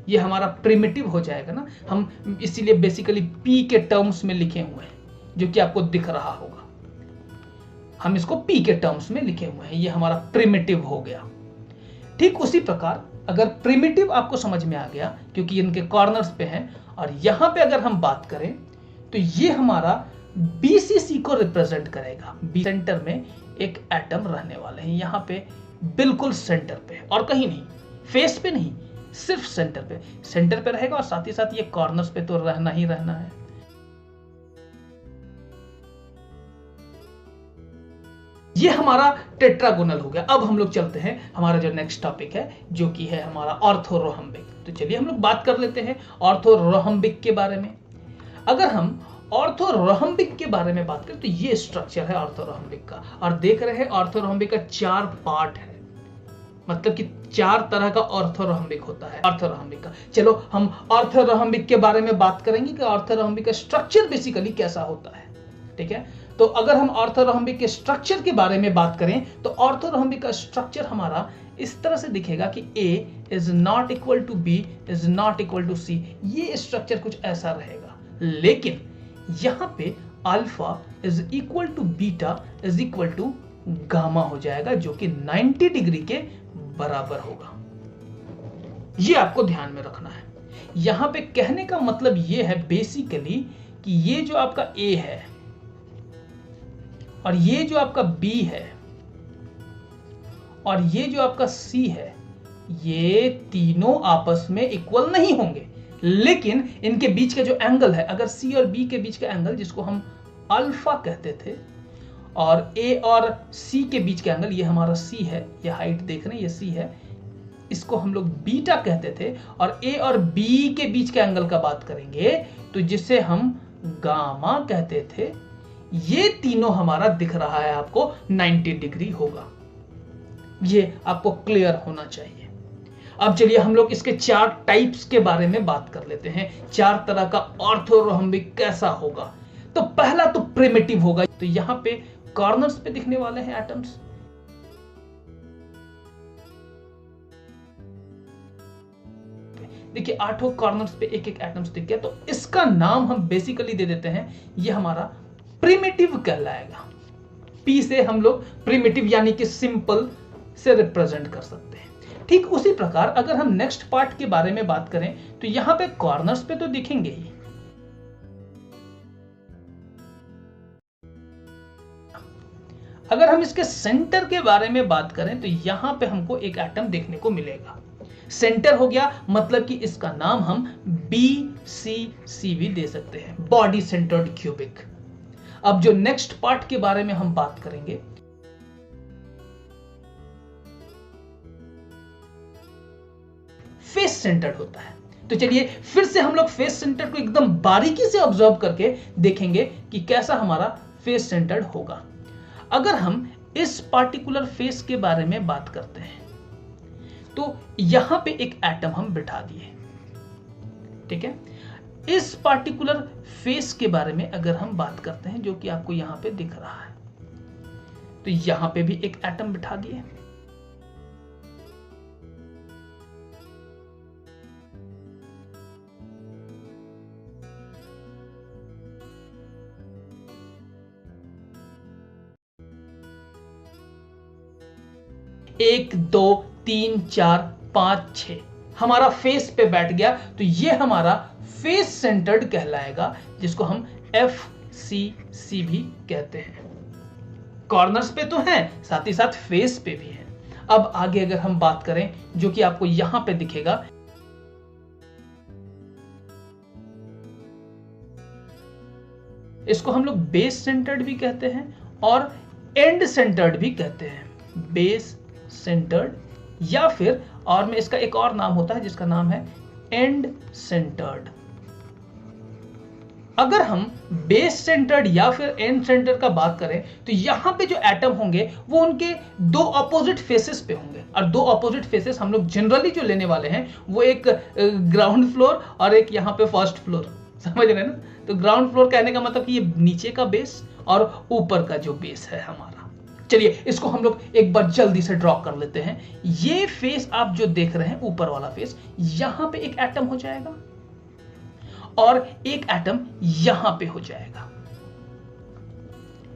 ये हमारा प्रिमिटिव हो जाएगा ना, हम इसीलिए बेसिकली P के टर्म्स में लिखे हुए हैं, जो कि आपको दिख रहा होगा। हम इसको P के टर्म्स में लिखे हुए हैं, ये हमारा प्रिमिटिव हो गया। ठीक उसी प्रकार अगर प्रिमिटिव आपको समझ में आ गया, क्योंकि इनके कॉर्नर्स पे हैं, और यहां पे अगर हम बात करें तो ये हमारा BCC को रिप्रेजेंट करेगा। B सेंटर में एक एटम रहने वाले हैं, यहां पे बिल्कुल सेंटर पे, और कहीं नहीं, फेस पे नहीं, सिर्फ सेंटर पे रहेगा, और साथ ही साथ ये कॉर्नर्स पे तो रहना ही रहना है। ये हमारा टेट्रागोनल हो गया। अब हम लोग चलते हैं हमारा जो नेक्स्ट टॉपिक है, जो कि है हमारा ऑर्थोरोहम्बिक। तो चलिए हम लोग बात कर लेते हैं ऑर्थोरोहम्बिक के बारे में। अगर हम ऑर्थोरोहम्बिक के बारे में बात करें तो ये स्ट्रक्चर है ऑर्थोरोहम्बिक का, और देख रहे हैं ऑर्थोरोहम्बिक का 4 पार्ट है, मतलब कि 4 तरह का ऑर्थोरोहम्बिक होता है ऑर्थोरोहम्बिक का। चलो हम ऑर्थोरोहम्बिक के बारे में बात करेंगे कि ऑर्थोरोहम्बिक का स्ट्रक्चर बेसिकली कैसा होता है, ठीक है। तो अगर हम ऑर्थोरोहम्बिक के स्ट्रक्चर के बारे में बात करें तो ऑर्थोरोहम्बिक का स्ट्रक्चर हमारा इस तरह से दिखेगा कि A is not equal to B is not equal to C। ये स्ट्रक्चर कुछ ऐसा रहेगा, लेकिन यहां पे alpha is equal to beta is equal to gamma हो जाएगा, जो कि 90 डिग्री के बराबर होगा। ये आपको ध्यान में रखना है। यहां पे कहने का मतलब ये है बेसिकली कि ये जो आपका A है और ये जो आपका B है और ये जो आपका C है, ये तीनों आपस में इक्वल नहीं होंगे, लेकिन इनके बीच का जो एंगल है, अगर C और B के बीच का एंगल, जिसको हम अल्फा कहते थे, और A और C के बीच का एंगल, ये हमारा C है, ये हाइट देख रहे हैं, ये C है, इसको हम लोग बीटा कहते थे, और A और B के बीच के एंगल का बात करेंगे तो जिसे हम गामा कहते थे। ये तीनों हमारा दिख रहा है आपको 90 डिग्री होगा। ये आपको क्लियर होना चाहिए। अब चलिए हम लोग इसके 4 टाइप्स के बारे में बात कर लेते हैं। 4 तरह का ऑर्थोरोम्बिक कैसा होगा। तो पहला तो प्रिमिटिव होगा। तो यहां पे कॉर्नर्स पे दिखने वाले हैं एटम्स। देखिए 8 कॉर्नर्स पे एक एक एटम्स दिख गया। तो इसका नाम हम बेसिकली दे देते हैं, ये हमारा प्रिमिटिव कहलाएगा। पी से हम लोग प्रिमिटिव यानी कि सिंपल से रिप्रेजेंट कर सकते हैं। ठीक उसी प्रकार अगर हम नेक्स्ट पार्ट के बारे में बात करें तो यहां पे कॉर्नर्स पे तो दिखेंगे ही। अगर हम इसके सेंटर के बारे में बात करें तो यहां पे हमको एक एटम देखने को मिलेगा। सेंटर हो गया, मतलब कि इसका नाम हम BCC भी दे सकते हैं, बॉडी सेंटर्ड क्यूबिक। अब जो नेक्स्ट पार्ट के बारे में हम बात करेंगे, फेस सेंटर्ड होता है। तो चलिए फिर से हम लोग फेस सेंटर को एकदम बारीकी से ऑब्जर्व करके देखेंगे कि कैसा हमारा फेस सेंटर्ड होगा। अगर हम इस पार्टिकुलर फेस के बारे में बात करते हैं तो यहां पे एक एटम हम बिठा दिए, ठीक है। इस पार्टिकुलर फेस के बारे में अगर हम बात करते हैं, जो कि आपको यहां पे दिख रहा है, तो यहां पे भी एक एटम बिठा दिए। एक, दो, 3, 4, 5, 6 हमारा फेस पे बैठ गया। तो ये हमारा फेस सेंटर्ड कहलाएगा, जिसको हम FCC भी कहते हैं। कॉर्नर्स पे तो हैं, साथ ही साथ फेस पे भी है। अब आगे अगर हम बात करें, जो कि आपको यहां पे दिखेगा, इसको हम लोग बेस सेंटर्ड भी कहते हैं और एंड सेंटर्ड भी कहते हैं। बेस सेंटर्ड या फिर और में इसका एक और नाम होता है जिसका नाम है एंड सेंटर्ड। अगर हम बेस सेंटर्ड या फिर एंड सेंटर्ड का बात करें तो यहां पे जो एटम होंगे वो उनके 2 ऑपोजिट फेसेस पे होंगे। और 2 ऑपोजिट फेसेस हम लोग जनरली जो लेने वाले हैं वो एक ग्राउंड फ्लोर और एक यहां पे फर्स्ट फ्लोर, समझ रहे हैं ना। तो ग्राउंड फ्लोर कहने का मतलब कि ये नीचे का बेस और ऊपर का जो बेस है हमारा। चलिए इसको हम लोग एक बार जल्दी से ड्रॉ कर लेते हैं। ये फेस आप जो देख रहे हैं, ऊपर वाला फेस, यहां पे एक एटम हो जाएगा और एक एटम यहां पे हो जाएगा,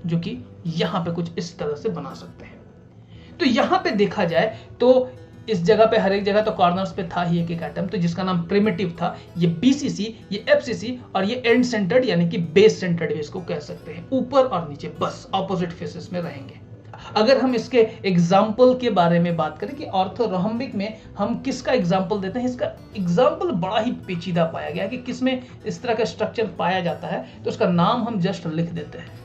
जो कि यहां पे कुछ इस तरह से बना सकते हैं। तो यहां पे देखा जाए तो इस जगह पे, हर एक जगह तो कॉर्नर्स पे था ही एक एक एटम, तो जिसका नाम प्रिमिटिव था। ये BCC, ये FCC और ये एंड सेंटर्ड यानी कि बेस सेंटर्ड भी इसको कह सकते हैं। ऊपर और नीचे बस ऑपोजिट फेसेस में रहेंगे। अगर हम इसके एग्जाम्पल के बारे में बात करें कि ऑर्थोरोम्बिक में हम किसका एग्जाम्पल देते हैं, इसका एग्जाम्पल बड़ा ही पेचीदा पाया गया कि किसमें इस तरह का स्ट्रक्चर पाया जाता है, तो उसका नाम हम जस्ट लिख देते हैं।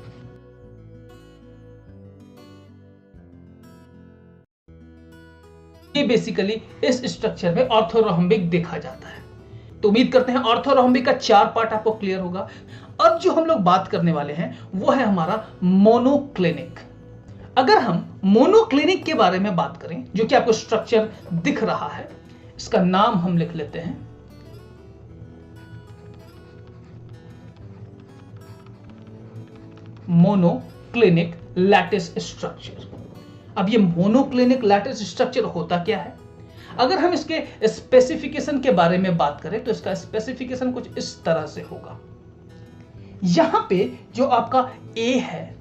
ये बेसिकली इस स्ट्रक्चर में ऑर्थोरोम्बिक देखा जाता है। तो उम्मीद करते हैं ऑर्थोरोम्बिक का 4 पार्ट आपको क्लियर होगा। अब जो हम लोग बात करने वाले हैं वो है हमारा मोनोक्लिनिक। अगर हम मोनोक्लिनिक के बारे में बात करें, जो कि आपको स्ट्रक्चर दिख रहा है, इसका नाम हम लिख लेते हैं मोनोक्लिनिक लैटिस स्ट्रक्चर। अब ये मोनोक्लिनिक लैटिस स्ट्रक्चर होता क्या है? अगर हम इसके स्पेसिफिकेशन के बारे में बात करें तो इसका स्पेसिफिकेशन कुछ इस तरह से होगा। यहां पे जो आपका A है,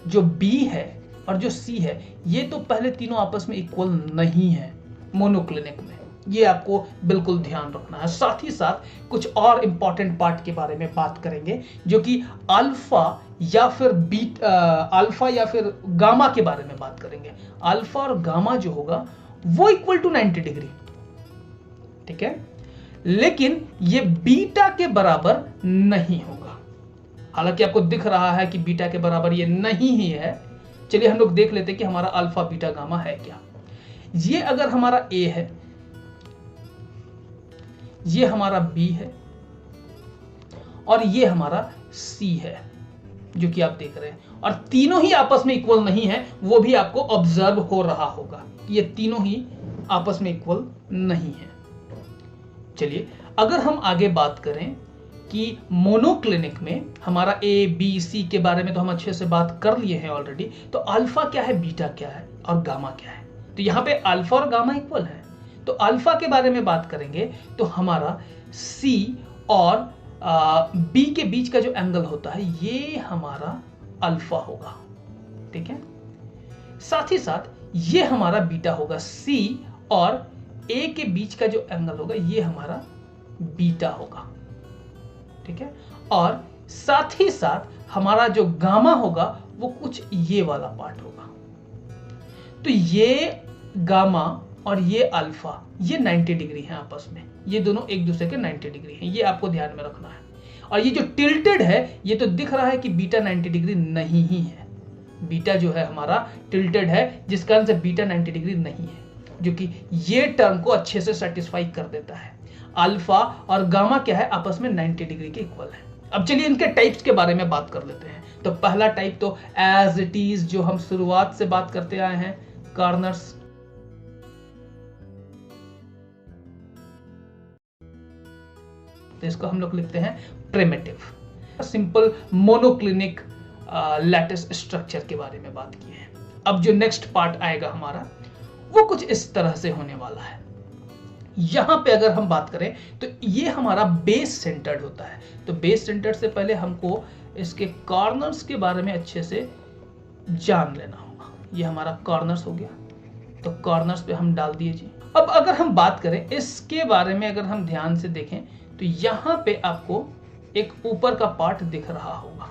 जो B है और जो C है, ये तो पहले तीनों आपस में इक्वल नहीं है मोनोक्लिनिक में। ये आपको बिल्कुल ध्यान रखना है। साथ ही साथ कुछ और इंपॉर्टेंट पार्ट के बारे में बात करेंगे, जो कि अल्फा या फिर गामा के बारे में बात करेंगे। अल्फा और गामा जो होगा वो इक्वल टू 90 डिग्री, ठीक है, लेकिन ये बीटा के बराबर नहीं होगा। हालांकि आपको दिख रहा है कि बीटा के बराबर ये नहीं ही है। चलिए हम लोग देख लेते हैं कि हमारा अल्फा बीटा गामा है क्या। ये अगर हमारा A है, ये हमारा B है और ये हमारा C है। जो कि आप देख रहे हैं, और तीनों ही आपस में इक्वल नहीं है, वो भी आपको ऑब्जर्व हो रहा होगा। ये तीनों ही आपस में इक्वल नहीं है। चलिए अगर हम आगे बात करें कि मोनोक्लिनिक में हमारा ए बी सी के बारे में तो हम अच्छे से बात कर लिए हैं ऑलरेडी। तो अल्फा क्या है, बीटा क्या है और गामा क्या है। तो यहाँ पे अल्फा और गामा इक्वल है। तो अल्फा के बारे में बात करेंगे तो हमारा सी और बी के बीच का जो एंगल होता है ये हमारा अल्फा होगा, ठीक है। साथ ही साथ ये हमारा बीटा होगा, सी और ए के बीच का जो एंगल होगा ये हमारा बीटा होगा, ठीक है। और साथ ही साथ हमारा जो गामा होगा वो कुछ ये वाला पार्ट होगा। तो ये गामा और ये अल्फा ये 90 डिग्री है आपस में, ये दोनों एक दूसरे के 90 डिग्री हैं, ये आपको ध्यान में रखना है। और ये जो टिल्टेड है ये तो दिख रहा है कि बीटा 90 डिग्री नहीं ही है, बीटा जो है हमारा टिल्टेड है, जिस कारण से बीटा 90 डिग्री नहीं है, जो कि ये टर्म को अच्छे से सेटिस्फाई कर देता है। अल्फा और गामा क्या है, आपस में 90 डिग्री के इक्वल है। अब चलिए इनके टाइप्स के बारे में बात कर लेते हैं। तो पहला टाइप तो एज इट इज, जो हम शुरुआत से बात करते आए हैं, कॉर्नर्स। तो इसको हम लोग लिखते हैं primitive. Simple monoclinic lattice structure के बारे में बात की है। अब जो नेक्स्ट पार्ट आएगा हमारा वो कुछ इस तरह से होने वाला है। यहां पे अगर हम बात करें तो ये हमारा बेस सेंटर्ड होता है। तो बेस सेंटर्ड से पहले हमको इसके कॉर्नर्स के बारे में अच्छे से जान लेना होगा। ये हमारा कॉर्नर्स हो गया, तो कॉर्नर्स पे हम डाल दिए जी। अब अगर हम बात करें इसके बारे में, अगर हम ध्यान से देखें तो यहां पे आपको एक ऊपर का पार्ट दिख रहा होगा,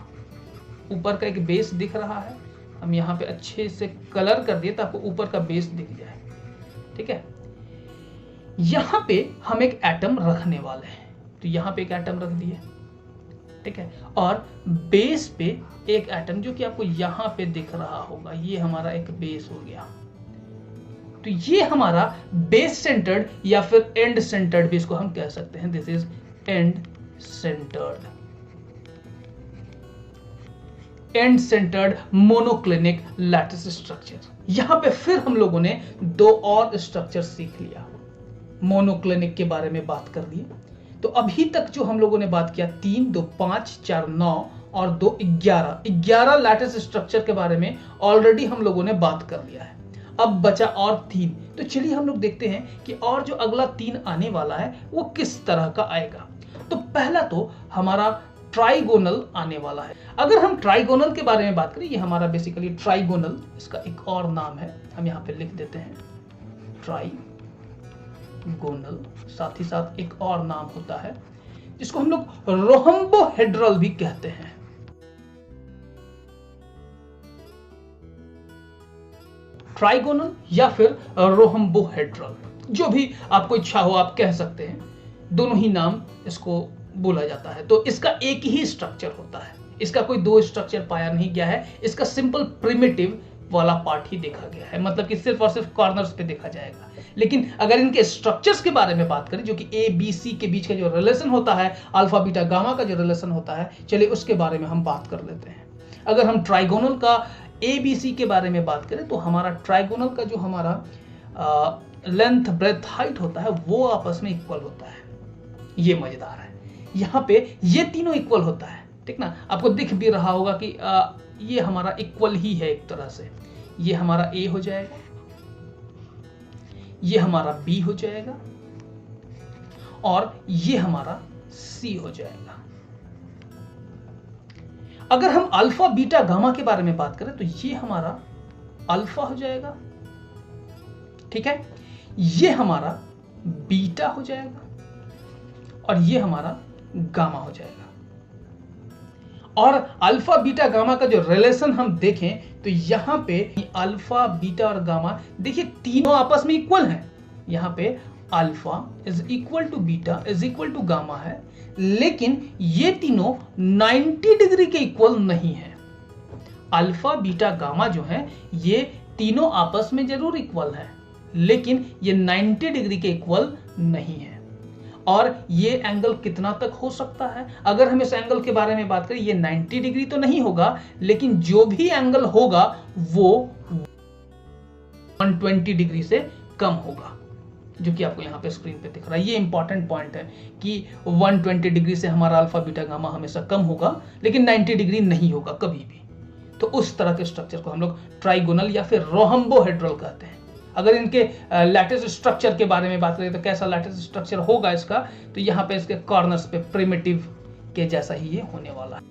ऊपर का एक बेस दिख रहा है। हम यहाँ पे अच्छे से कलर कर दिए तो आपको ऊपर का बेस दिख जाए, ठीक है। यहां पे हम एक एटम रखने वाले हैं, तो यहां पे एक एटम रख दिए, ठीक है। और बेस पे एक एटम जो कि आपको यहां पे दिख रहा होगा, ये हमारा एक बेस हो गया। तो ये हमारा बेस सेंटर्ड या फिर एंड सेंटर्ड भी इसको हम कह सकते हैं। This is and centred, and centred monoclinic lattice structure. यहां पे फिर हम लोगों ने दो और स्ट्रक्चर सीख लिया, मोनोक्लिनिक के बारे में बात कर ली। तो अभी तक जो हम लोगों ने बात किया 3, 2, 5, 4, 9 और 2, 11 लैटिस स्ट्रक्चर के बारे में ऑलरेडी हम लोगों ने बात कर लिया है। अब बचा और 3। तो चलिए हम लोग देखते हैं कि और जो अगला 3 आने वाला है वो किस तरह का आएगा। तो पहला तो हमारा ट्राइगोनल आने वाला है। अगर हम ट्राइगोनल के बारे में बात करें, ये हमारा बेसिकली ट्राइगोनल, इसका एक और नाम है, हम यहाँ पे लिख देते हैं ट्राइगोनल। साथ ही साथ एक और नाम होता है जिसको हम लोग रोहम्बोहेड्रल भी कहते हैं। ट्राइगोनल या फिर रोहम्बोहेड्रल, जो भी आपको इच्छा हो आप कह सकते हैं, दोनों ही नाम इसको बोला जाता है। तो इसका एक ही स्ट्रक्चर होता है, इसका कोई दो स्ट्रक्चर पाया नहीं गया है, इसका सिंपल प्रिमिटिव वाला पार्ट ही देखा गया है, मतलब कि सिर्फ और सिर्फ कॉर्नर्स पे देखा जाएगा। लेकिन अगर इनके स्ट्रक्चर्स के बारे में बात करें, जो कि ए बी सी के बीच का जो रिलेशन होता है, अल्फा बीटा गामा का जो रिलेशन होता है, चलिए उसके बारे में हम बात कर लेते हैं। अगर हम ट्राइगोनल का ए बी सी के बारे में बात करें तो हमारा ट्राइगोनल का जो हमारा लेंथ ब्रेथ हाइट होता है वो आपस में इक्वल होता है। ये मजेदार है, यहाँ पे ये तीनों इक्वल होता है, ठीक ना। आपको दिख भी रहा होगा कि ये हमारा इक्वल ही है एक तरह से। ये हमारा ए हो जाएगा, ये हमारा बी हो जाएगा और ये हमारा सी हो जाएगा। अगर हम अल्फा बीटा गामा के बारे में बात करें तो ये हमारा अल्फा हो जाएगा, ठीक है। ये हमारा बीटा हो जाएगा और ये हमारा गामा हो जाएगा। और अल्फा बीटा गामा का जो रिलेशन हम देखें तो यहां पे अल्फा बीटा और गामा, देखिए तीनों आपस में इक्वल हैं। यहां पे alpha is equal to beta is equal to gamma है, लेकिन ये तीनों 90 डिग्री के इक्वल नहीं है। अल्फा बीटा गामा जो है ये तीनों आपस में जरूर इक्वल है, लेकिन ये 90 डिग्री के इक्वल नहीं है। और ये एंगल कितना तक हो सकता है? अगर हम इस एंगल के बारे में बात करें, ये 90 डिग्री तो नहीं होगा, लेकिन जो भी एंगल होगा वो 120 डिग्री से कम होगा, जो कि आपको यहाँ पे स्क्रीन पे दिख रहा है। ये इंपॉर्टेंट पॉइंट है कि 120 डिग्री से हमारा अल्फा बीटा गामा हमेशा कम होगा, लेकिन 90 डिग्री नहीं होगा कभी भी। तो उस तरह के स्ट्रक्चर को हम लोग ट्राइगोनल या फिर रोहम्बोहेड्रल कहते हैं। अगर इनके लैटिस स्ट्रक्चर के बारे में बात करें तो कैसा लैटिस स्ट्रक्चर होगा इसका, तो यहाँ पे इसके कॉर्नर्स पे प्रिमिटिव के जैसा ही ये होने वाला है।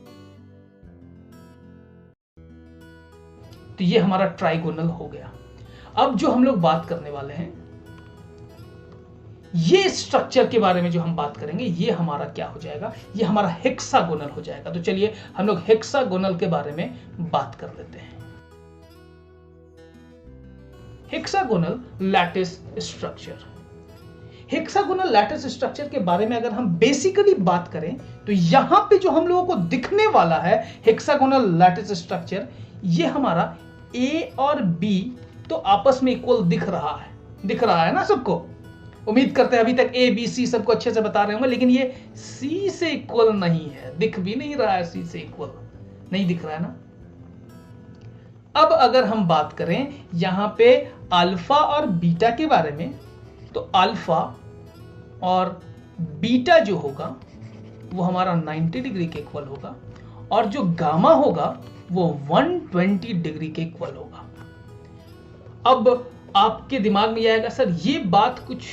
तो ये हमारा ट्राइगोनल हो गया। अब जो हम लोग बात करने वाले हैं, ये स्ट्रक्चर के बारे में जो हम बात करेंगे, ये हमारा क्या हो जाएगा, ये हमारा हेक्सागोनल हो जाएगा। तो चलिए हम लोग हेक्सागोनल के बारे में बात कर लेते हैं। Hexagonal lattice structure. Hexagonal lattice structure के बारे में अगर हम बेसिकली बात करें तो यहां पे जो हम लोगों को दिखने वाला है हेक्सागोनल लैटिस स्ट्रक्चर, ये हमारा ए और बी तो आपस में इक्वल दिख रहा है ना सबको। उम्मीद करते हैं अभी तक ए बी सी सबको अच्छे से बता रहे होंगे, लेकिन ये सी से इक्वल नहीं है, दिख भी नहीं रहा है, सी से इक्वल नहीं दिख रहा है ना। अब अगर हम बात करें यहां पे अल्फा और बीटा के बारे में, तो अल्फा और बीटा जो होगा वो हमारा 90 डिग्री के इक्वल होगा, और जो गामा होगा वो 120 डिग्री के इक्वल होगा। अब आपके दिमाग में आएगा, सर ये बात कुछ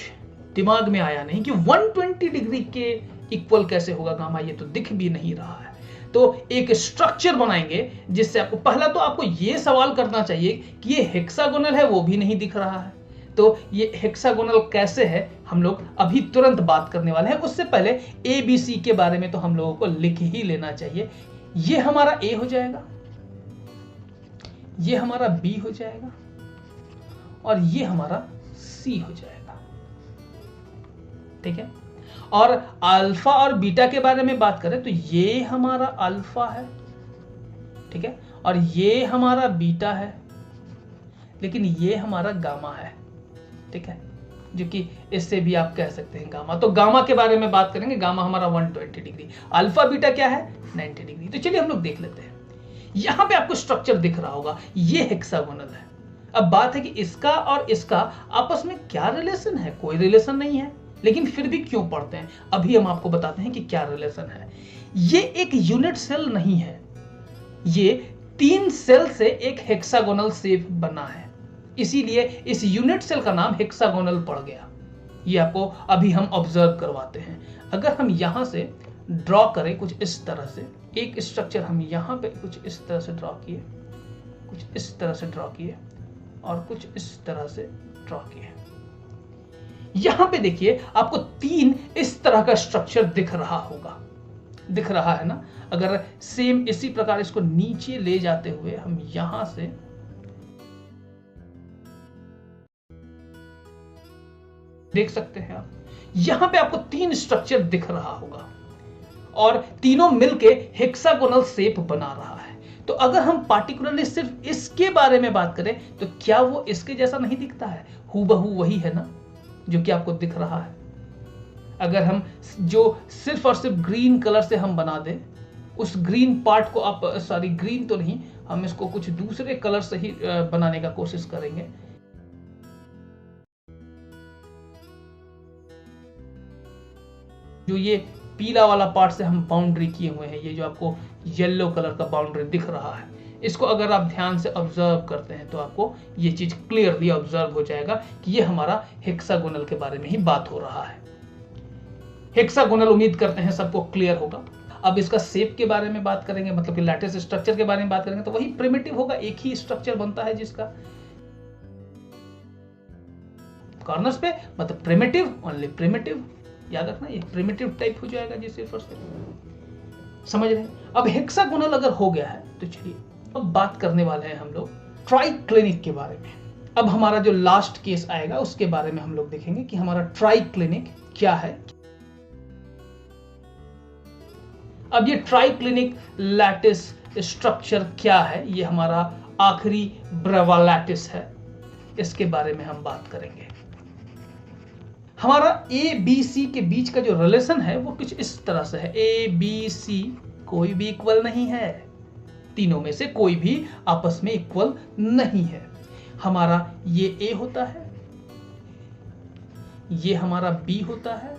दिमाग में आया नहीं कि 120 डिग्री के इक्वल कैसे होगा गामा, ये तो दिख भी नहीं रहा है। तो एक स्ट्रक्चर बनाएंगे जिससे आपको, पहला तो आपको ये सवाल करना चाहिए कि ये हेक्सागोनल है, वो भी नहीं दिख रहा है। तो ये हेक्सागोनल कैसे है हम लोग अभी तुरंत बात करने वाले हैं। उससे पहले ए बी सी के बारे में तो हम लोगों को लिख ही लेना चाहिए। ये हमारा ए हो जाएगा, ये हमारा बी हो जाएगा, और ये हमारा सी हो जाएगा। ठीक है। और अल्फा और बीटा के बारे में बात करें तो ये हमारा अल्फा है, ठीक है, और ये हमारा बीटा है, लेकिन ये हमारा गामा है, ठीक है, जो कि इससे भी आप कह सकते हैं गामा। तो गामा के बारे में बात करेंगे, गामा हमारा 120 डिग्री, अल्फा बीटा क्या है 90 डिग्री। तो चलिए हम लोग देख लेते हैं। यहां पे आपको स्ट्रक्चर दिख रहा होगा, ये हेक्सागोनल है। अब बात है कि इसका और इसका आपस में क्या रिलेशन है, कोई रिलेशन नहीं है, लेकिन फिर भी क्यों पढ़ते हैं, अभी हम आपको बताते हैं कि क्या रिलेशन है। ये एक यूनिट सेल नहीं है, ये 3 सेल से एक हेक्सागोनल शेप बना है, इसीलिए इस यूनिट सेल का नाम हेक्सागोनल पड़ गया। ये आपको अभी हम ऑब्जर्व करवाते हैं। अगर हम यहां से ड्रॉ करें कुछ इस तरह से, एक स्ट्रक्चर हम यहां पे कुछ इस तरह से ड्रॉ किए, कुछ इस तरह से ड्रॉ किए, और कुछ इस तरह से ड्रॉ किए। यहां पे देखिए आपको 3 इस तरह का स्ट्रक्चर दिख रहा होगा, दिख रहा है ना। अगर सेम इसी प्रकार इसको नीचे ले जाते हुए हम यहां से देख सकते हैं आप, यहां पे आपको 3 स्ट्रक्चर दिख रहा होगा, और तीनों मिलके हेक्सागोनल शेप बना रहा है। तो अगर हम पार्टिकुलरली सिर्फ इसके बारे में बात करें तो क्या वो इसके जैसा नहीं दिखता है, हूबहू वही है ना जो कि आपको दिख रहा है। अगर हम जो सिर्फ और सिर्फ ग्रीन कलर से हम बना दें, उस ग्रीन पार्ट को आप, सॉरी ग्रीन तो नहीं, हम इसको कुछ दूसरे कलर से ही बनाने का कोशिश करेंगे। जो ये पीला वाला पार्ट से हम बाउंड्री किए हुए हैं, ये जो आपको येलो कलर का बाउंड्री दिख रहा है, इसको अगर आप ध्यान से ऑब्जर्व करते हैं तो आपको ये चीज क्लियरली ऑब्जर्व हो जाएगा कि ये हमारा हेक्सागोनल के बारे में ही बात हो रहा है। हेक्सागोनल उम्मीद करते हैं सबको क्लियर होगा। अब इसका शेप के बारे में बात करेंगे, मतलब कि लैटिस स्ट्रक्चर के बारे में बात करेंगे, तो वही प्रिमिटिव होगा, एक ही स्ट्रक्चर बनता है जिसका कॉर्नर्स पे, मतलब प्रिमिटिव, ओनली प्रिमिटिव, याद रखना ये प्रिमिटिव टाइप हो जाएगा जिससे फर्स्ट समझ रहे हैं। अब हेक्सागोनल अगर हो गया है तो चलिए अब बात करने वाले हैं हम लोग ट्राइक्लिनिक के बारे में। अब हमारा जो लास्ट केस आएगा उसके बारे में हम लोग देखेंगे कि हमारा ट्राइक्लिनिक क्या है। अब ये ट्राइक्लिनिक लैटिस स्ट्रक्चर क्या है, ये हमारा आखिरी ब्रेवा लैटिस है, इसके बारे में हम बात करेंगे। हमारा ए बी सी के बीच का जो रिलेशन है वो कुछ इस तरह से है। ए बी सी कोई भी इक्वल नहीं है, तीनों में से कोई भी आपस में इक्वल नहीं है। हमारा ये ए होता है, ये हमारा बी होता है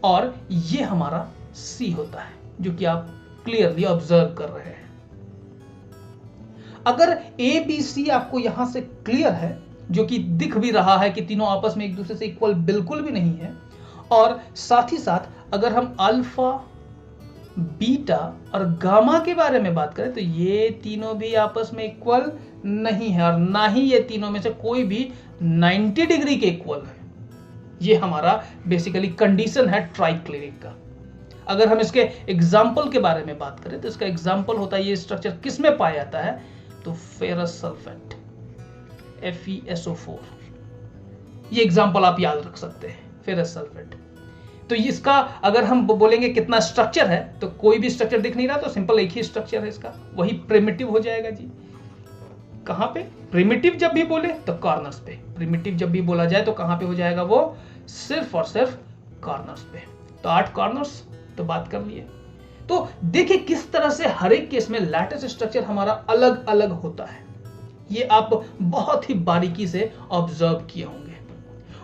और ये हमारा सी होता है, जो कि आप क्लियरली ऑब्जर्व कर रहे हैं। अगर ए बी सी आपको यहां से क्लियर है, जो कि दिख भी रहा है कि तीनों आपस में एक दूसरे से इक्वल बिल्कुल भी नहीं है, और साथ ही साथ अगर हम अल्फा, बीटा और गामा के बारे में बात करें तो ये तीनों भी आपस में इक्वल नहीं है, और ना ही ये तीनों में से कोई भी 90 डिग्री के इक्वल है। ये हमारा बेसिकली कंडीशन है ट्राइक्लेरिक का। अगर हम इसके एग्जाम्पल के बारे में बात करें तो इसका एग्जाम्पल होता है, ये स्ट्रक्चर किस में पाया जाता है, तो फेरस सल्फेट FeSO4, ये एग्जाम्पल आप याद रख सकते हैं, फेरस सल्फेट। तो इसका अगर हम बोलेंगे कितना स्ट्रक्चर है, तो कोई भी स्ट्रक्चर दिख नहीं रहा, तो सिंपल एक ही स्ट्रक्चर है इसका, वही प्रिमिटिव हो जाएगा जी। कहां पे प्रिमिटिव जब भी बोले तो कॉर्नर्स पे, प्रिमिटिव जब भी बोला जाए तो कहां पे हो जाएगा, वो सिर्फ और सिर्फ कॉर्नर्स पे। तो 8 कॉर्नर्स तो बात कर लिए। तो देखिए किस तरह से हर एक केस में लैटिस स्ट्रक्चर हमारा अलग अलग होता है, ये आप बहुत ही बारीकी से ऑब्जर्व किए होंगे।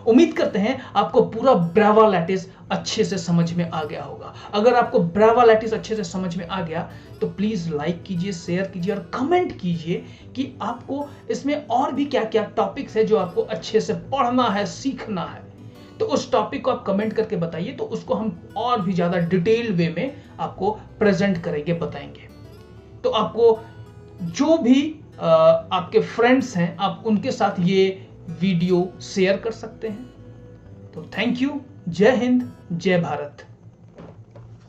उम्मीद करते हैं आपको पूरा ब्रावा लैटिस अच्छे से समझ में आ गया होगा। अगर आपको ब्रावा लैटिस अच्छे से समझ में आ गया तो प्लीज लाइक कीजिए, शेयर कीजिए और कमेंट कीजिए कि आपको इसमें और भी क्या क्या टॉपिक्स है जो आपको अच्छे से पढ़ना है, सीखना है। तो उस टॉपिक को आप कमेंट करके बताइए, तो उसको हम और भी ज्यादा डिटेल वे में आपको प्रेजेंट करेंगे, बताएंगे। तो आपको जो भी आपके फ्रेंड्स हैं, आप उनके साथ ये वीडियो शेयर कर सकते हैं। तो थैंक यू। जय हिंद, जय भारत।